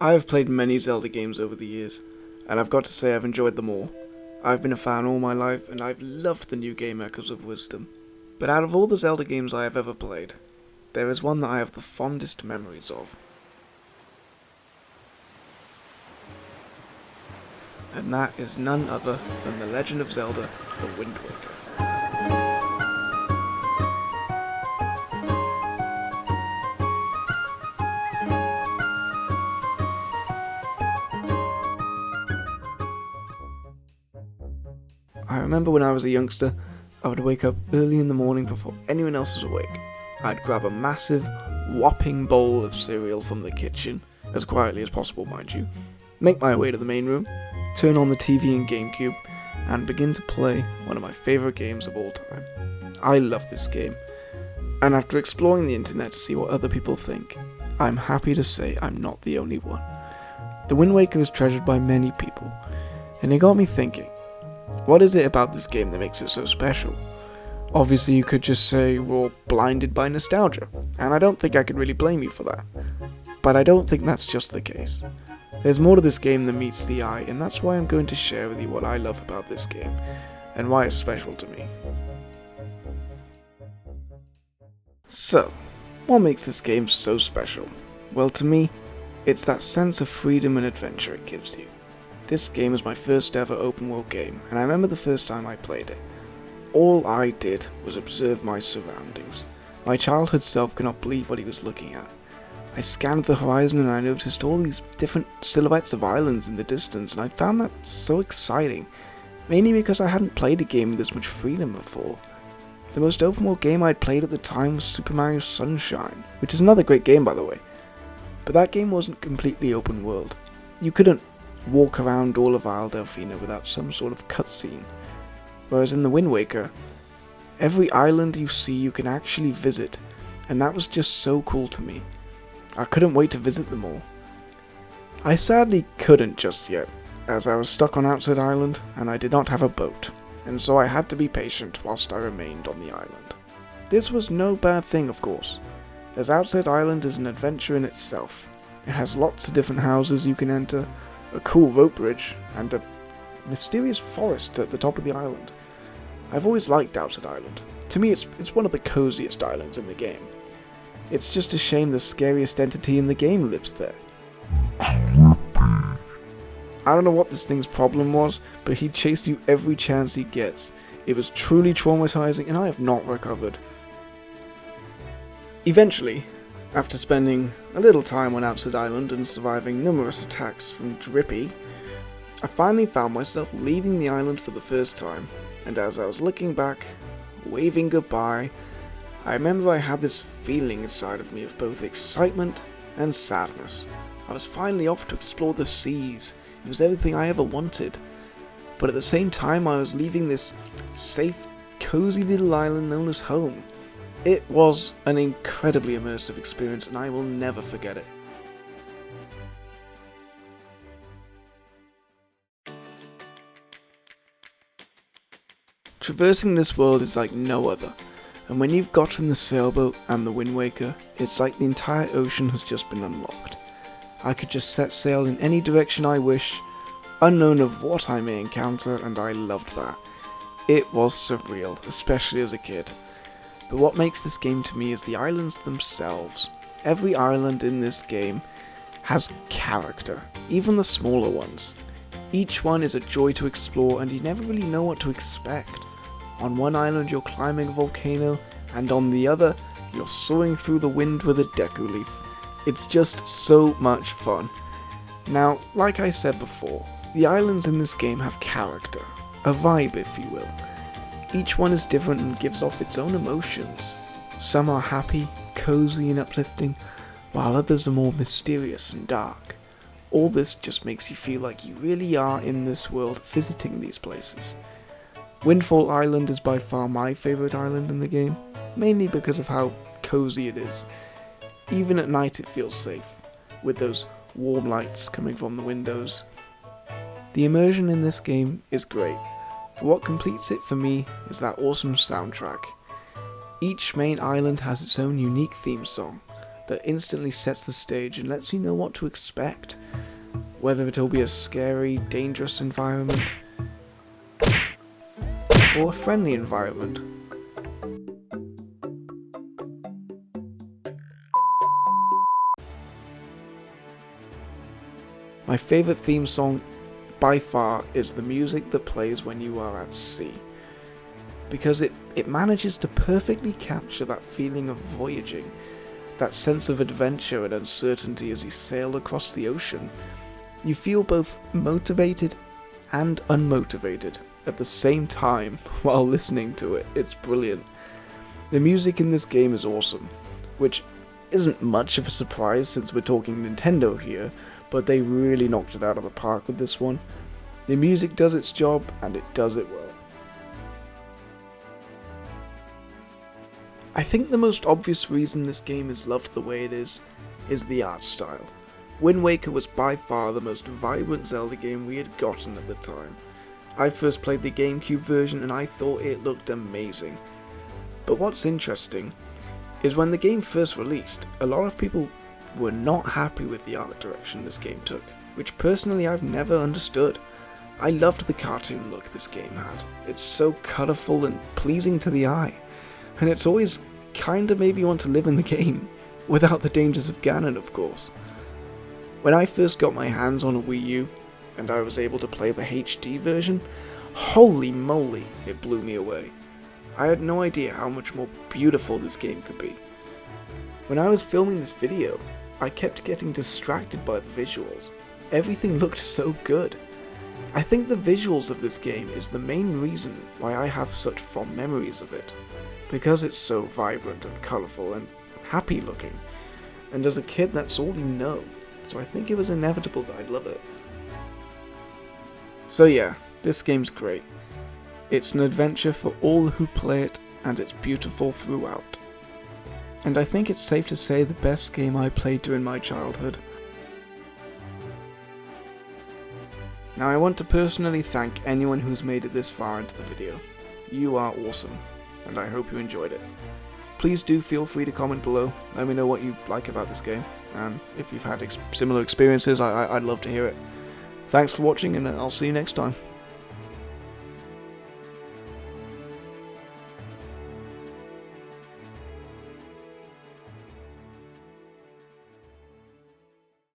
I have played many Zelda games over the years, and I've got to say I've enjoyed them all. I've been a fan all my life, and I've loved the new game Echoes of Wisdom. But out of all the Zelda games I have ever played, there is one that I have the fondest memories of. And that is none other than The Legend of Zelda, The Wind Waker. I remember when I was a youngster, I would wake up early in the morning before anyone else was awake. I'd grab a massive, whopping bowl of cereal from the kitchen, as quietly as possible mind you, make my way to the main room, turn on the TV and GameCube, and begin to play one of my favourite games of all time. I love this game, and after exploring the internet to see what other people think, I'm happy to say I'm not the only one. The Wind Waker is treasured by many people, and it got me thinking, what is it about this game that makes it so special? Obviously you could just say we're all blinded by nostalgia, and I don't think I could really blame you for that. But I don't think that's just the case. There's more to this game than meets the eye, and that's why I'm going to share with you what I love about this game, and why it's special to me. So, what makes this game so special? Well, to me, it's that sense of freedom and adventure it gives you. This game was my first ever open world game, and I remember the first time I played it. All I did was observe my surroundings. My childhood self could not believe what he was looking at. I scanned the horizon and I noticed all these different silhouettes of islands in the distance, and I found that so exciting, mainly because I hadn't played a game with this much freedom before. The most open world game I'd played at the time was Super Mario Sunshine, which is another great game by the way. But that game wasn't completely open world. You couldn't walk around all of Isle Delfina without some sort of cutscene. Whereas in the Wind Waker, every island you see you can actually visit, and that was just so cool to me. I couldn't wait to visit them all. I sadly couldn't just yet, as I was stuck on Outset Island and I did not have a boat, and so I had to be patient whilst I remained on the island. This was no bad thing, of course, as Outset Island is an adventure in itself. It has lots of different houses you can enter, a cool rope bridge, and a mysterious forest at the top of the island. I've always liked Outset Island. To me it's one of the coziest islands in the game. It's just a shame the scariest entity in the game lives there. I don't know what this thing's problem was, but he'd chase you every chance he gets. It was truly traumatizing, and I have not recovered. Eventually, after spending a little time on Outset Island and surviving numerous attacks from Drippy, I finally found myself leaving the island for the first time, and as I was looking back, waving goodbye, I remember I had this feeling inside of me of both excitement and sadness. I was finally off to explore the seas. It was everything I ever wanted. But at the same time, I was leaving this safe, cozy little island known as home. It was an incredibly immersive experience, and I will never forget it. Traversing this world is like no other, and when you've gotten the sailboat and the Wind Waker, it's like the entire ocean has just been unlocked. I could just set sail in any direction I wish, unknown of what I may encounter, and I loved that. It was surreal, especially as a kid. But what makes this game to me is the islands themselves. Every island in this game has character, even the smaller ones. Each one is a joy to explore, and you never really know what to expect. On one island you're climbing a volcano, and on the other you're soaring through the wind with a Deku Leaf. It's just so much fun. Now, like I said before, the islands in this game have character, a vibe if you will. Each one is different and gives off its own emotions. Some are happy, cozy and uplifting, while others are more mysterious and dark. All this just makes you feel like you really are in this world visiting these places. Windfall Island is by far my favourite island in the game, mainly because of how cozy it is. Even at night it feels safe, with those warm lights coming from the windows. The immersion in this game is great, but what completes it for me is that awesome soundtrack. Each main island has its own unique theme song, that instantly sets the stage and lets you know what to expect, whether it'll be a scary, dangerous environment, or a friendly environment. My favourite theme song by far is the music that plays when you are at sea, because it manages to perfectly capture that feeling of voyaging, that sense of adventure and uncertainty as you sail across the ocean. You feel both motivated and unmotivated at the same time while listening to it. It's brilliant. The music in this game is awesome, which isn't much of a surprise since we're talking Nintendo here, but they really knocked it out of the park with this one. The music does its job, and it does it well. I think the most obvious reason this game is loved the way it is the art style. Wind Waker was by far the most vibrant Zelda game we had gotten at the time. I first played the GameCube version and I thought it looked amazing. But what's interesting is when the game first released, a lot of people were not happy with the art direction this game took, which personally I've never understood. I loved the cartoon look this game had. It's so colourful and pleasing to the eye, and it's always kinda made me want to live in the game, without the dangers of Ganon, of course. When I first got my hands on a Wii U, and I was able to play the HD version, holy moly, it blew me away. I had no idea how much more beautiful this game could be. When I was filming this video, I kept getting distracted by the visuals. Everything looked so good. I think the visuals of this game is the main reason why I have such fond memories of it, because it's so vibrant and colourful and happy looking, and as a kid that's all you know, so I think it was inevitable that I'd love it. So yeah, this game's great. It's an adventure for all who play it, and it's beautiful throughout. And I think it's safe to say the best game I played during my childhood. Now I want to personally thank anyone who's made it this far into the video. You are awesome, and I hope you enjoyed it. Please do feel free to comment below, let me know what you like about this game, and if you've had similar experiences, I'd love to hear it. Thanks for watching, and I'll see you next time.